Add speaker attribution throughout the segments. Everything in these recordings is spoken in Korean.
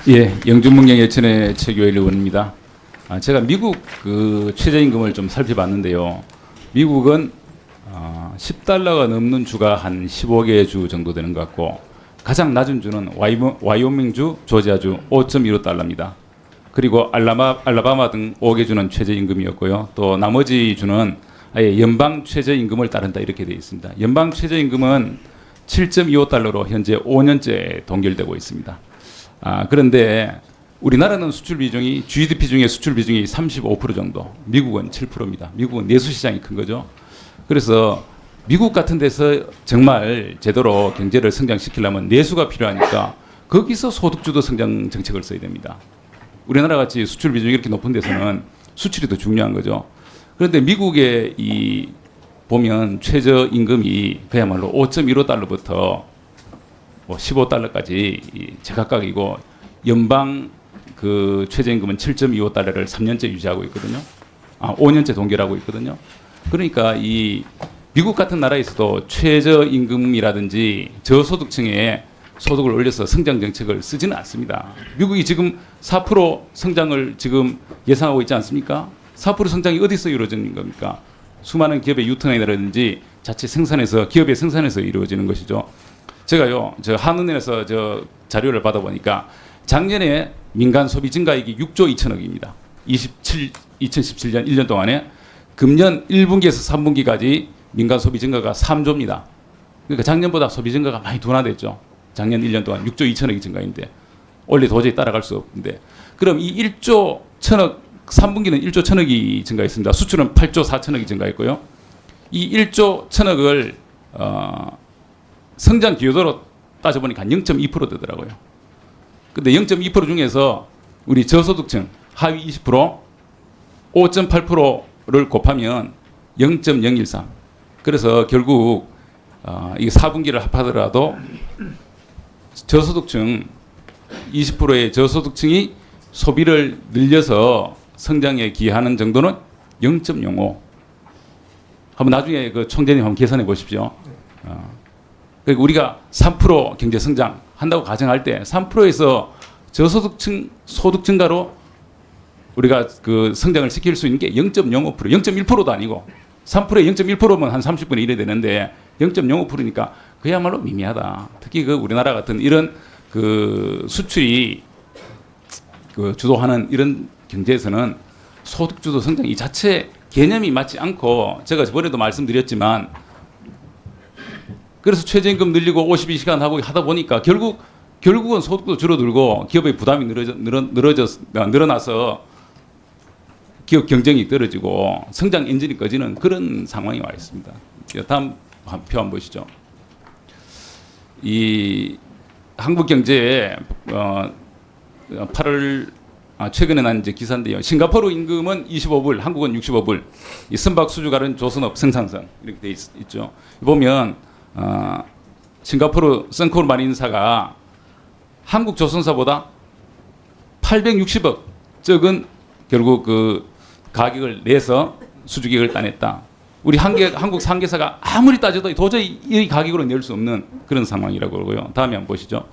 Speaker 1: 예, 영주문경예천의 최교일 의원입니다. 제가 미국 그 최저임금을 좀 살펴봤는데요. 미국은 10달러가 넘는 주가 한 15개 주 정도 되는 것 같고, 가장 낮은 주는 와이오밍주, 조지아주 5.15달러입니다. 그리고 알라바마 등 5개 주는 최저임금이었고요. 또 나머지 주는 아예 연방 최저임금을 따른다 이렇게 되어 있습니다. 연방 최저임금은 7.25달러로 현재 5년째 동결되고 있습니다. 그런데 우리나라는 수출 비중이 GDP 중에 수출 비중이 35% 정도, 미국은 7%입니다. 미국은 내수 시장이 큰 거죠. 그래서 미국 같은 데서 정말 제대로 경제를 성장시키려면 내수가 필요하니까 거기서 소득주도 성장 정책을 써야 됩니다. 우리나라 같이 수출 비중이 이렇게 높은 데서는 수출이 더 중요한 거죠. 그런데 미국의 이 보면 최저임금이 그야말로 5.15달러부터 15달러까지 제각각이고, 연방 그 최저임금은 7.25달러를 3년째 유지하고 있거든요. 5년째 동결하고 있거든요. 그러니까 이 미국 같은 나라에서도 최저임금이라든지 저소득층의 소득을 올려서 성장 정책을 쓰지는 않습니다. 미국이 지금 4% 성장을 지금 예상하고 있지 않습니까? 4% 성장이 어디서 이루어지는 겁니까? 수많은 기업의 유통이라든지 자체 생산에서, 기업의 생산에서 이루어지는 것이죠. 제가요, 저 한은에서 저 자료를 받아보니까 작년에 민간 소비 증가액이 6조 2천억입니다. 2017년 1년 동안에. 금년 1분기에서 3분기까지 민간 소비 증가가 3조입니다. 그러니까 작년보다 소비 증가가 많이 둔화됐죠. 작년 1년 동안 6조 2천억이 증가인데 원래 도저히 따라갈 수 없는데, 그럼 이 1조 1천억, 3분기는 1조 1천억이 증가했습니다. 수출은 8조 4천억이 증가했고요. 이 1조 1천억을 성장 기여도로 따져보니까 0.2% 되더라고요. 근데 0.2% 중에서 우리 저소득층 하위 20% 5.8%를 곱하면 0.013. 그래서 결국 이 4분기를 합하더라도 저소득층 20%의 저소득층이 소비를 늘려서 성장에 기여하는 정도는 0.05. 한번 나중에 그 총재님 한번 계산해 보십시오. 그러니까 우리가 3% 경제 성장 한다고 가정할 때 3%에서 저소득층 소득 증가로 우리가 그 성장을 시킬 수 있는 게 0.05%, 0.1%도 아니고 3%에 0.1%면 한 30분의 1이 되는데 0.05%니까 그야말로 미미하다. 특히 그 우리나라 같은 이런 그 수출이 그 주도하는 이런 경제에서는 소득주도 성장 이 자체 개념이 맞지 않고, 제가 저번에도 말씀드렸지만, 그래서 최저임금 늘리고 52시간 하고 하다 보니까 결국은 소득도 줄어들고 기업의 부담이 늘어나서 기업 경쟁이 떨어지고 성장 엔진이 꺼지는 그런 상황이 와 있습니다. 다음 표 한번 보시죠. 이 한국 경제에 8월 최근에 난 이제 기사인데요. 싱가포르 임금은 25불, 한국은 65불. 이 선박 수주 가른 조선업 생산성 이렇게 돼 있죠. 보면 싱가포르 선코르 마린사가 한국 조선사보다 860억 적은 결국 그 가격을 내서 수주객을 따냈다. 우리 한국 상계사가 아무리 따져도 도저히 이 가격으로 낼 수 없는 그런 상황이라고 그러고요. 다음에 한번 보시죠.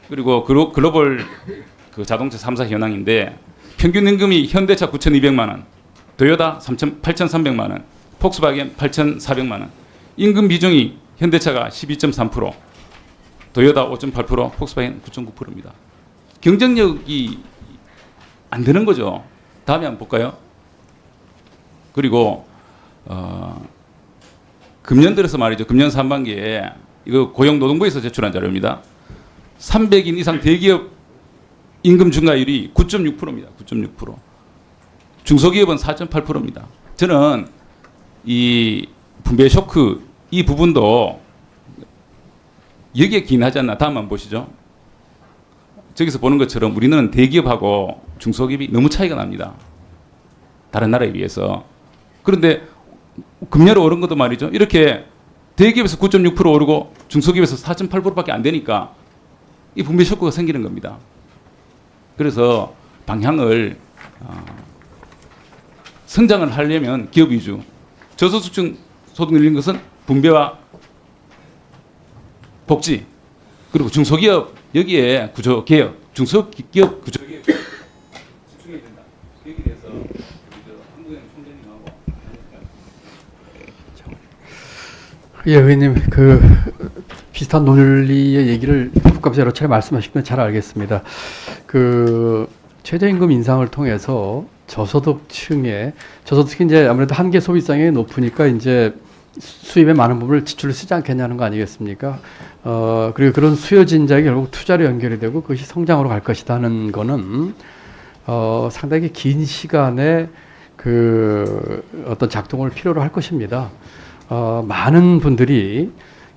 Speaker 1: 그리고 글로벌 그 자동차 3사 현황인데, 평균 임금이 현대차 9,200만 원, 도요타 8,300만 원, 폭스바겐 8,400만 원. 임금 비중이 현대차가 12.3%, 도요타 5.8%, 폭스바겐 9.9%입니다. 경쟁력이 안 되는 거죠. 다음에 한번 볼까요? 그리고 금년 들어서 말이죠. 금년 상반기에 이거 고용노동부에서 제출한 자료입니다. 300인 이상 대기업 임금 증가율이 9.6%입니다. 9.6%. 중소기업은 4.8%입니다. 저는 이 분배 쇼크 이 부분도 여기에 기인하지 않나. 다음 한번 보시죠. 저기서 보는 것처럼 우리는 대기업하고 중소기업이 너무 차이가 납니다. 다른 나라에 비해서. 그런데 금년에 오른 것도 말이죠. 이렇게 대기업에서 9.6% 오르고 중소기업에서 4.8%밖에 안 되니까 이 분배 쇼크가 생기는 겁니다. 그래서 방향을 성장을 하려면 기업 위주, 저소득층 소득 늘리는 것은 분배와 복지, 그리고 중소기업 여기에 구조 개혁 중소기업 구조에 집중해야 된다. 여기에 대해서 한국의 총재님하고
Speaker 2: 예, 의원님, 비슷한 논리의 얘기를 국감에서 여러 차례 말씀하신 건 잘 알겠습니다. 최저임금 인상을 통해서 저소득층이 이제 아무래도 한계 소비성이 높으니까 이제 수입의 많은 부분을 지출을 쓰지 않겠냐는 거 아니겠습니까? 그리고 그런 수요 진작이 결국 투자로 연결이 되고 그것이 성장으로 갈 것이다 하는 거는 상당히 긴 시간에 어떤 작동을 필요로 할 것입니다. 많은 분들이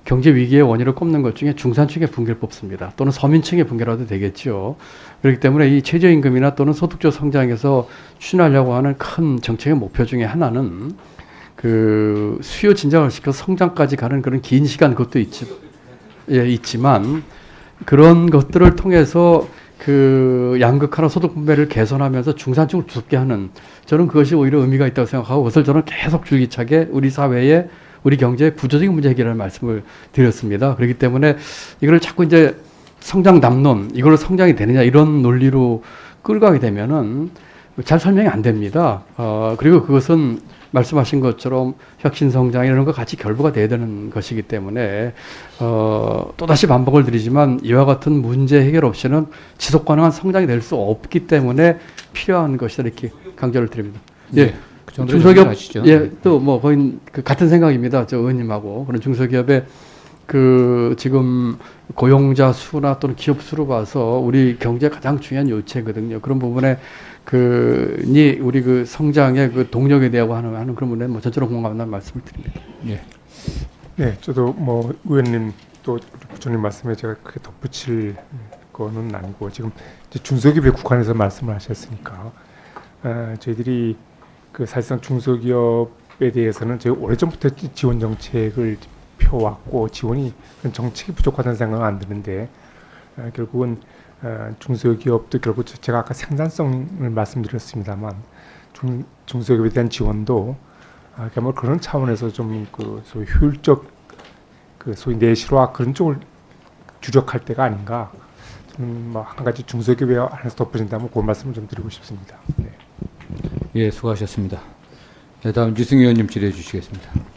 Speaker 2: 경제 위기의 원인을 꼽는 것 중에 중산층의 붕괴를 뽑습니다. 또는 서민층의 붕괴라도 되겠죠. 그렇기 때문에 이 최저임금이나 또는 소득적 성장에서 추진하려고 하는 큰 정책의 목표 중에 하나는 수요 진작을 시켜서 성장까지 가는 그런 긴 시간 그것도 있지만 그런 것들을 통해서 양극화나 소득 분배를 개선하면서 중산층을 두텁게 하는 저는 그것이 오히려 의미가 있다고 생각하고 그것을 저는 계속 줄기차게 우리 사회에 우리 경제의 구조적인 문제 해결을 말씀을 드렸습니다. 그렇기 때문에 이걸 자꾸 이제 성장 담론, 이걸로 성장이 되느냐 이런 논리로 끌고 가게 되면은 잘 설명이 안 됩니다. 그리고 그것은 말씀하신 것처럼 혁신 성장 이런 거 같이 결부가 돼야 되는 것이기 때문에 또다시 반복을 드리지만 이와 같은 문제 해결 없이는 지속 가능한 성장이 될 수 없기 때문에 필요한 것이다 이렇게 강조를 드립니다. 예. 중소기업 예, 또 뭐 거의 같은 생각입니다. 저 의원님하고 그런 중소기업의 지금 고용자 수나 또는 기업 수로 봐서 우리 경제 가장 중요한 요체거든요. 그런 부분에 우리 성장의 동력에 대하고 하는 그런 부분에 뭐 전적으로 공감한다는 말씀을 드립니다.
Speaker 3: 예. 네, 저도 뭐 의원님 또 부처님 말씀에 제가 크게 덧붙일 거는 아니고 지금 이제 중소기업에 국한해서 말씀을 하셨으니까 저희들이 사실상 중소기업에 대해서는 저희 오래전부터 지원 정책을 펴왔고 지원이 정책이 부족하다는 생각은 안 드는데 결국은 중소기업도 결국 제가 아까 생산성을 말씀드렸습니다만 중소기업에 대한 지원도 뭐 그런 차원에서 좀 소위 효율적 소위 내실화 그런 쪽을 주력할 때가 아닌가 저는 뭐 한 가지 중소기업에 한해서 덧붙인다면 그 말씀을 좀 드리고 싶습니다. 네.
Speaker 1: 예, 수고하셨습니다. 네, 다음 유승희 의원님 질의해 주시겠습니다.